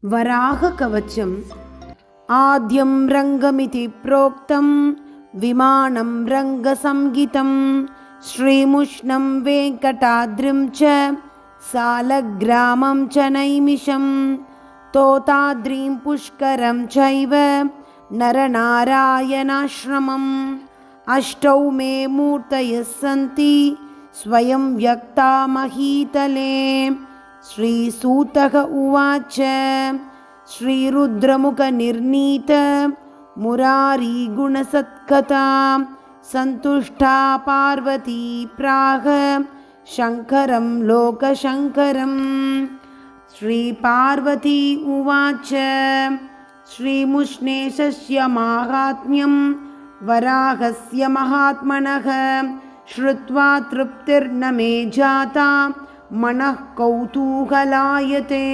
वराहकवचम् आद्यं रङ्गमिति प्रोक्तं विमानं रङ्गसंगीतं श्रीमुष्णं वेङ्कटाद्रिं च सालग्रामं च नैमिषं तोताद्रिं पुष्करं चैव नरनारायणाश्रमम् अष्टौ मे मूर्तयः सन्ति स्वयं व्यक्ता महीतले। श्रीसूतः उवाच श्रीरुद्रमुखनिर्नीत मुरारीगुणसत्कथा सन्तुष्टा पार्वती प्राह शङ्करं लोकशङ्करम्। श्रीपार्वती उवाच श्रीमुष्णेशस्य माहात्म्यं वराहस्य महात्मनः श्रुत्वा तृप्तिर्न मे जाता मनः कौतूहलायते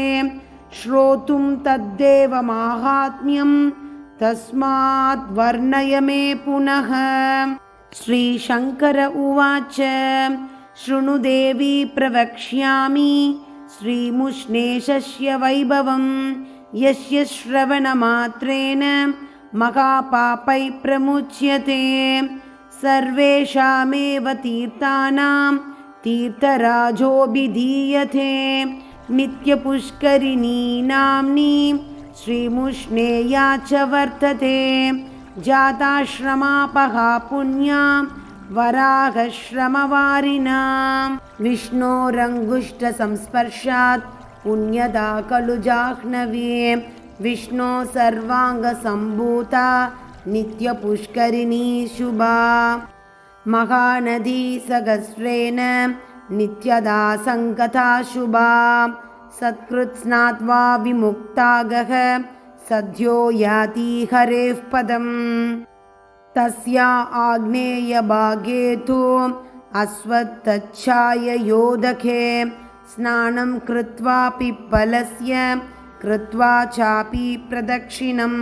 श्रोतुं तद्देव माहात्म्यं तस्मात् वर्णय मे पुनः। श्रीशङ्कर उवाच शृणु देवी प्रवक्ष्यामि श्रीमुष्णेशस्य वैभवं यस्य श्रवणमात्रेण महापापैः प्रमुच्यते सर्वेषामेव तीर्थानां तीर्थराजोऽभिधीयते नित्यपुष्करिणी नाम्नी श्रीमुष्णेया च वर्तते जाताश्रमापहा पुण्या वराहश्रमवारिणां विष्णोरङ्गुष्ठसंस्पर्शात् पुण्यदा खलु जाह्नवी विष्णो सर्वाङ्गसम्भूता नित्यपुष्करिणी शुभा महानदी सहस्रेण नित्यदा सङ्गता शुभा सत्कृत्स्नात्वा विमुक्तागः सद्यो याति हरेः पदम् तस्या आग्नेयभागे तु अश्वत्थच्छाययोदके स्नानं कृत्वा पिप्पलस्य कृत्वा चापि प्रदक्षिणं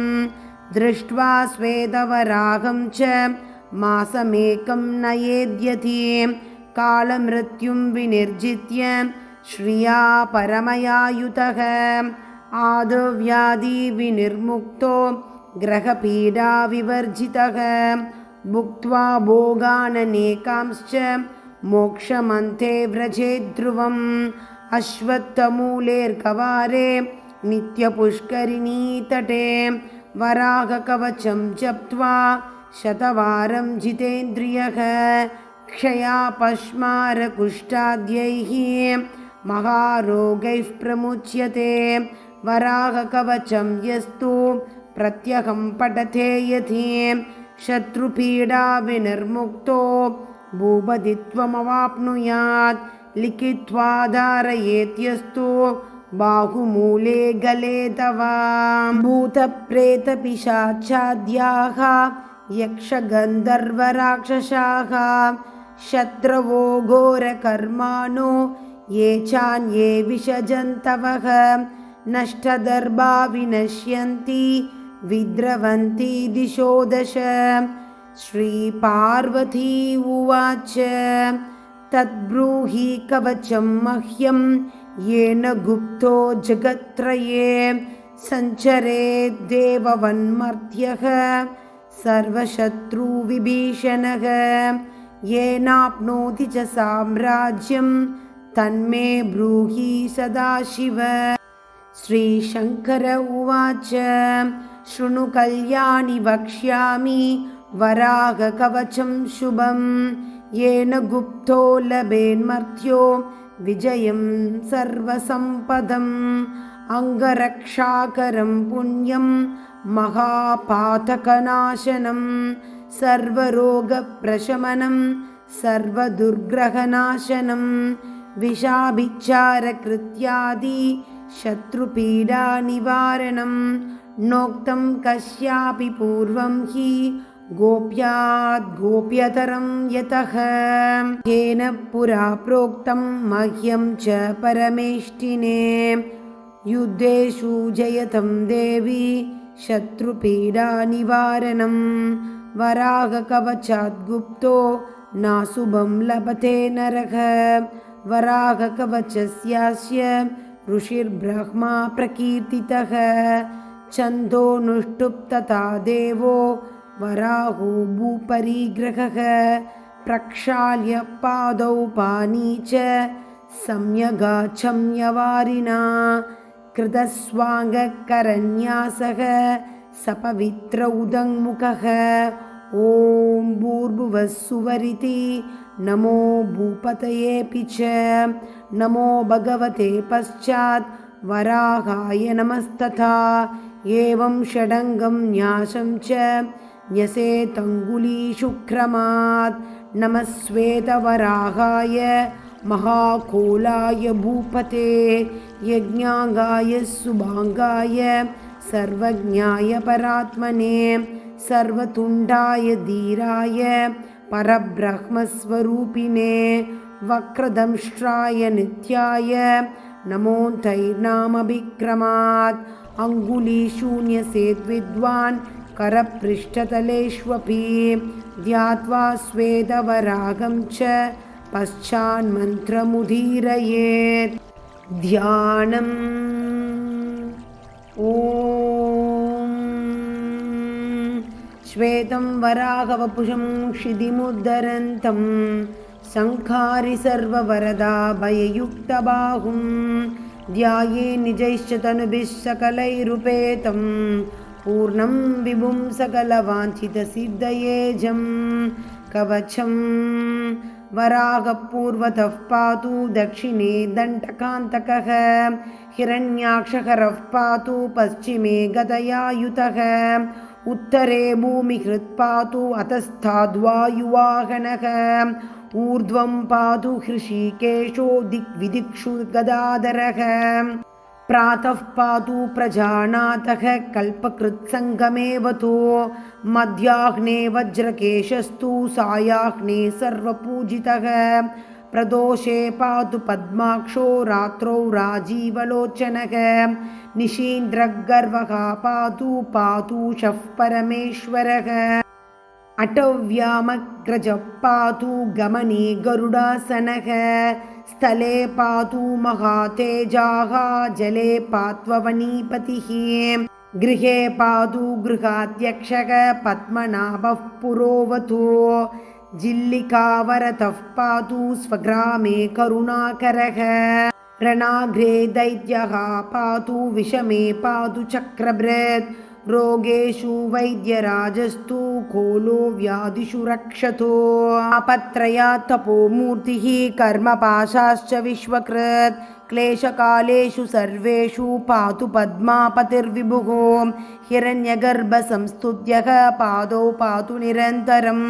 दृष्ट्वा श्वेतवराहं च मासमेकं नयेद्यति कालमृत्युं विनिर्जित्य श्रिया परमया युतः आदव्याधिविनिर्मुक्तो ग्रहपीडाविवर्जितः भुक्त्वा भोगाननेकांश्च मोक्षमन्ते व्रजेद्ध्रुवम् अश्वत्थमूलेर्कवारे नित्यपुष्करिणीतटे वराहकवचं जप्त्वा शतवारं जितेन्द्रियः क्षयापश्मारकुष्ठाद्यैः महारोगैः प्रमुच्यते वराहकवचं यस्तु प्रत्यहं पठते यथि शत्रुपीडा विनिर्मुक्तो भूपतित्वमवाप्नुयात् लिखित्वा धारयेत्यस्तु बाहुमूले गले तव भूतप्रेतपिशाचाद्याः यक्षगन्धर्वराक्षसाः शत्रवो घोरकर्माणो ये चान्ये विषजन्तवः नष्टदर्भा विनश्यन्ति विद्रवन्ति दिशो दश। श्रीपार्वती उवाच तद्ब्रूहि कवचं मह्यं येन गुप्तो जगत्त्रये सञ्चरेत् देववन्मर्त्यः सर्वशत्रुविभीषणः येनाप्नोति च साम्राज्यं तन्मे ब्रूहि सदाशिव। श्रीशङ्कर उवाच शृणु कल्याणि वक्ष्यामि वराहकवचं शुभं येन गुप्तो लभेन्मर्त्यो विजयं सर्वसम्पदम् अङ्गरक्षाकरं पुण्यं महापातकनाशनं सर्वरोगप्रशमनं सर्वदुर्ग्रहनाशनं विषाभिचारकृत्यादि शत्रुपीडानिवारणं नोक्तं कस्यापि पूर्वं हि गोप्याद् गोप्यतरं यतः येन पुरा प्रोक्तं मह्यं च परमेष्टिने युद्धेषु जयतं देवी शत्रुपीडानिवारणं वराहकवचात् गुप्तो नाशुभं लभते नरः वराहकवचस्यास्य ऋषिर्ब्रह्मा प्रकीर्तितः छन्दोनुष्टुप् तथा देवो वराहो भूपरिग्रहः प्रक्षाल्य पादौ पानी च सम्यगाचम्यवारिणा कृतस्वाङ्गकरन्यासः सपवित्र उदङ्मुखः ॐ भूर्भुवः सुवरिति नमो भूपतयेऽपि च नमो भगवते पश्चात् वराहाय नमस्तथा एवं षडङ्गं न्यासं च न्यसेतङ्गुलीशुक्रमात् नमः श्वेतवराहाय महाकोलाय भूपते यज्ञाङ्गाय सुभाङ्गाय सर्वज्ञाय परात्मने सर्वतुण्डाय धीराय परब्रह्मस्वरूपिणे वक्रदंष्ट्राय नित्याय नमो तैर्नामभिक्रमात् अङ्गुलीशून्यसेद्विद्वान् करपृष्ठतलेष्वपि ध्यात्वा स्वेदवरागं च पश्चान्मन्त्रमुदीरयेत् ध्यानम् ॐ श्वेतं वराहवपुषं क्षितिमुद्धरन्तं संखारि सर्ववरदाभययुक्तबाहुं ध्याये निजैश्च तनुभिः सकलैरुपेतं पूर्णं विभुं सकलवाञ्छितसिद्धयेजं कवचं वराहपूर्वतः पातु दक्षिणे दण्डकान्तकः हिरण्याक्षहरः पातु पश्चिमे गदयायुतः उत्तरे भूमिहृत् पातु अतस्ताद्वायुवाहनः ऊर्ध्वं पातु हृषीकेशो दिग्विदिक्षु गदाधरः प्रातः पातु प्रजानाथः कल्पकृत्सङ्गमेवतो मध्याह्ने वज्रकेशस्तु सायाह्ने सर्वपूजितः प्रदोषे पातु पद्माक्षो रात्रौ राजीवलोचनः निशीन्द्रगर्वः पातु पातुषः परमेश्वरः अटव्यामग्रजः पातु गमने गरुडासनः स्थले पातु महातेजाः जले पात्ववनीपतिः गृहे पातु गृहाध्यक्षः पद्मनाभः पुरोवतु जिल्लिकावरतः पातु स्वग्रामे करुणाकरः रणाग्रे दैत्यः पातु विषमे पातु चक्रभृत् रोगेषु वैद्यराजस्तु कोलो व्याधिषु रक्षतो आपत्रयात् तपोमूर्तिः कर्मपाशाश्च विश्वकृत् क्लेशकालेषु सर्वेषु पातु पद्मापतिर्विभुः हिरण्यगर्भसंस्तुत्यः पादौ पातु निरन्तरं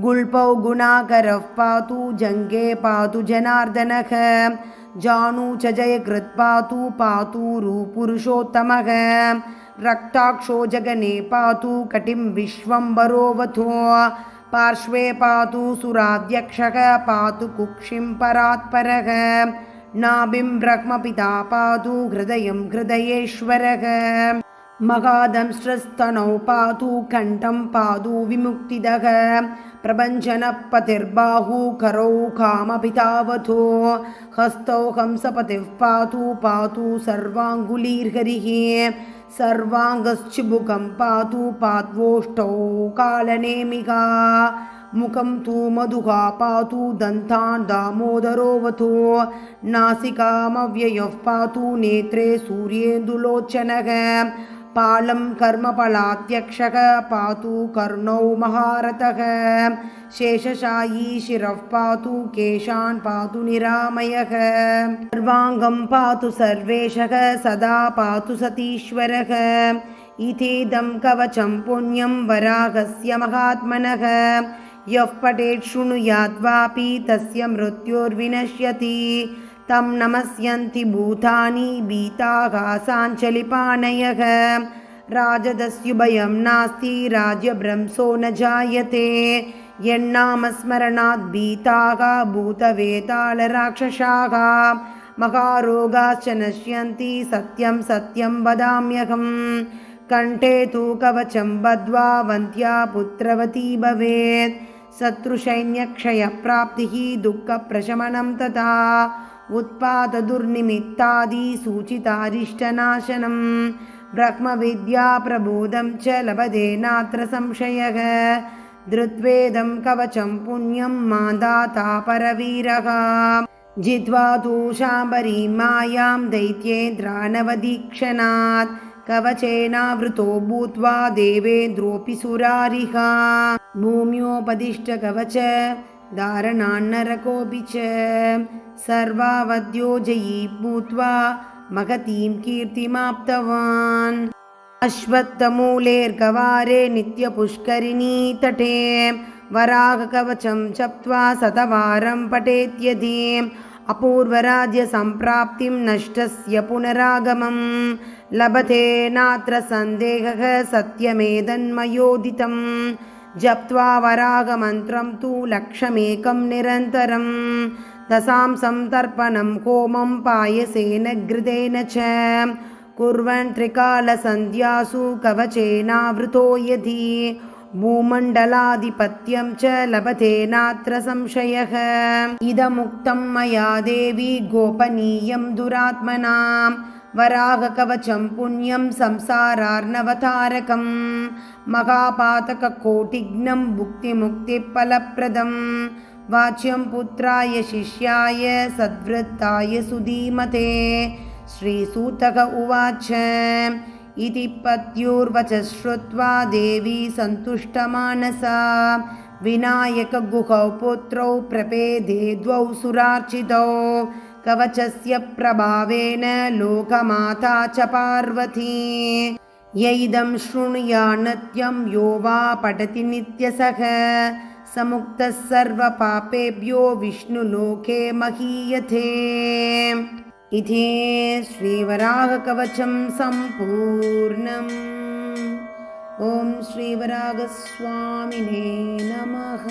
गुल्पौ गुणाकरः पातु जङ्गे पातु जनार्दनः जानु च जयकृत् पातु पुरुषोत्तमः रक्ताक्षो जगने पातु कटिं विश्वम्भरोऽवतु पार्श्वे पातु सुराध्यक्षः पातु कुक्षिं परात्परः नाभिं ब्रह्मपिता पातु हृदयं हृदयेश्वरः महादंष्ट्रस्तनौ पातु कण्ठं पातु विमुक्तिदः प्रभञ्जनपतिर्बाहु करौ कामपितावतु हस्तौ हंसपतिः पातु सर्वाङ्गुलीर्हरिः सर्वाङ्गश्चिबुकं पातु पात्वोष्टौ कालनेमिका मुखं तु मधुहा पातु दन्तान् दामोदरोऽवतु नासिकामव्ययः पातु नेत्रे सूर्येन्दुलोचनः पालं कर्मफलाध्यक्षः पातु कर्णौ महारथः शेषशायी शिरः पातु केशान् पातु निरामयः सर्वाङ्गं पातु सर्वेशः सदा पातु सतीश्वरः इतीदं कवचं पुण्यं वराहस्य महात्मनः यः पठेत् शृणुयाद्वापि तस्य मृत्युर्विनश्यति तं नमस्यन्ति भूतानि भीताः साञ्चलिपाणयः राजदस्युभयं नास्ति राज्यभ्रंशो न जायते यन्नामस्मरणात् भीताः भूतवेतालराक्षसाः महारोगाश्च नश्यन्ति सत्यं सत्यं वदाम्यहम् कण्ठे तु कवचं बद्ध्वा वन्त्या पुत्रवती भवेत् शत्रुसैन्यक्षयप्राप्तिः दुःखप्रशमनं तथा उत्पातदुर्निमित्तादि सूचितारिष्टनाशनं ब्रह्मविद्या प्रबोधं च लभते नात्र संशयः धृत्वेदं कवचं पुण्यं मादाता परवीरः जित्वा तु शाम्बरीं मायां दैत्येन्द्रानवदीक्षणात् कवचेनावृतो भूत्वा देवेन्द्रोऽपि सुरारिः भूम्योपदिष्टकवच धारणान्नरकोऽपि च सर्वावद्यो जयी भूत्वा महतीं कीर्तिमाप्तवान् अश्वत्थमूलेर्गवारे नित्यपुष्करिणी तटे वराहकवचं जप्त्वा शतवारं पठेत्यधि अपूर्वराज्यसम्प्राप्तिं नष्टस्य पुनरागमं लभते नात्र सन्देहः सत्यमेतन्मयोदितं जप्त्वा वराहमन्त्रं तु लक्षमेकं निरन्तरं दशांसं तर्पणं होमं पायसेन घृतेन च कुर्वन् त्रिकालसन्ध्यासु कवचेनावृतो यदि भूमण्डलाधिपत्यं च लभते नात्र संशयः इदमुक्तं मया देवी गोपनीयं दुरात्मनां वराहकवचं पुण्यं संसारार्णवतारकं महापातककोटिघ्नं भुक्तिमुक्तिफलप्रदं वाच्यं पुत्राय शिष्याय सद्वृत्ताय सुधीमते श्रीसूतक उवाच इति पत्युर्वचः श्रुत्वा देवी सन्तुष्टमानसा विनायकगुहौ पुत्रौ प्रपेदे द्वौ सुरार्चितौ कवचस्य प्रभावेन लोकमाता च पार्वती यैदं शृणुयान्नित्यं यो वा पठति नित्यसः समुक्तः सर्वपापेभ्यो विष्णुलोके महीयते इति श्रीवराहकवचं सम्पूर्णम्। ॐ श्रीवराहस्वामिने नमः।